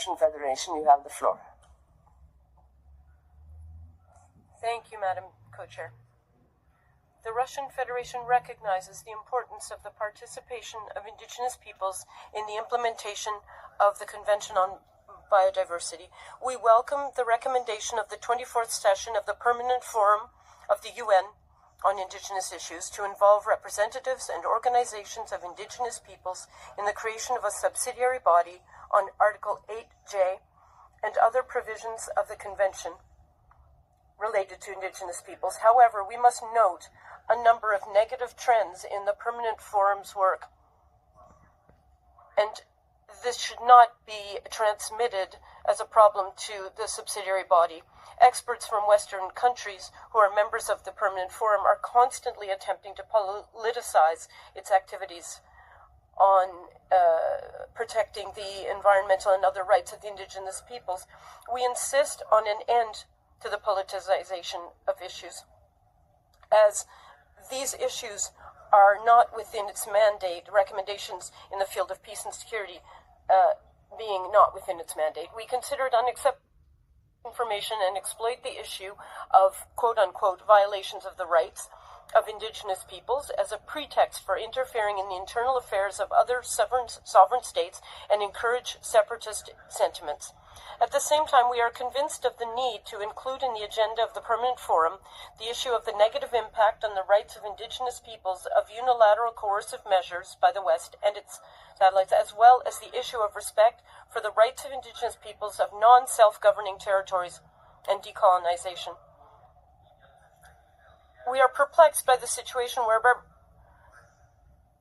Russian Federation. You have the floor. Thank you, Madam Co-Chair. The Russian Federation recognizes the importance of the participation of indigenous peoples in the implementation of the Convention on Biodiversity. We welcome the recommendation of the 24th session of the Permanent Forum of the UN on Indigenous Issues to involve representatives and organizations of indigenous peoples in the creation of a subsidiary body on Article 8J and other provisions of the Convention related to indigenous peoples. However, we must note a number of negative trends in the Permanent Forum's work, and this should not be transmitted as a problem to the subsidiary body. Experts from Western countries who are members of the Permanent Forum are constantly attempting to politicize its activities on protecting the environmental and other rights of the indigenous peoples. We insist on an end to the politicization of issues, as these issues are not within its mandate, recommendations in the field of peace and security being not within its mandate. We consider it unacceptable information and exploit the issue of quote-unquote violations of the rights of indigenous peoples as a pretext for interfering in the internal affairs of other sovereign states and encourage separatist sentiments. At the same time, we are convinced of the need to include in the agenda of the Permanent Forum the issue of the negative impact on the rights of indigenous peoples of unilateral coercive measures by the West and its satellites, as well as the issue of respect for the rights of indigenous peoples of non-self-governing territories and decolonization. We are perplexed by the situation where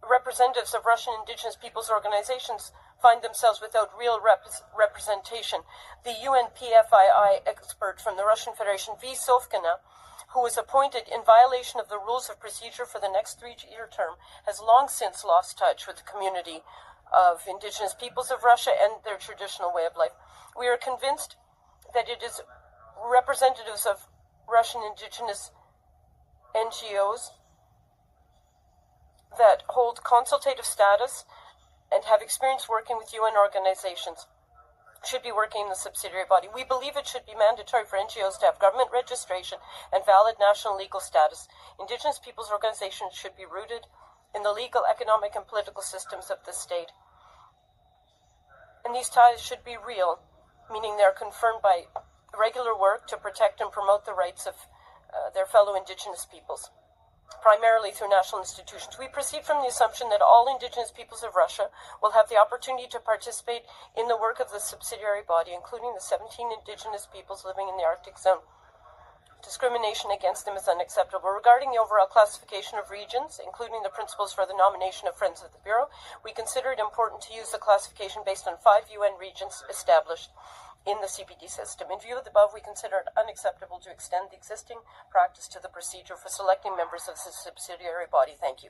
representatives of Russian indigenous peoples organizations find themselves without real representation. The UNPFII expert from the Russian Federation, V. Sovkina, who was appointed in violation of the rules of procedure for the next 3-year term, has long since lost touch with the community of indigenous peoples of Russia and their traditional way of life. We are convinced that it is representatives of Russian indigenous NGOs that hold consultative status and have experience working with UN organizations should be working in the subsidiary body. We believe it should be mandatory for NGOs to have government registration and valid national legal status. Indigenous peoples organizations should be rooted in the legal, economic, and political systems of the state. And these ties should be real, meaning they are confirmed by regular work to protect and promote the rights of their fellow indigenous peoples, primarily through national institutions. We proceed from the assumption that all indigenous peoples of Russia will have the opportunity to participate in the work of the subsidiary body, including the 17 indigenous peoples living in the Arctic zone. Discrimination against them is unacceptable. Regarding the overall classification of regions, including the principles for the nomination of Friends of the Bureau, we consider it important to use the classification based on 5 UN regions established in the CBD system. In view of the above, we consider it unacceptable to extend the existing practice to the procedure for selecting members of the subsidiary body. Thank you.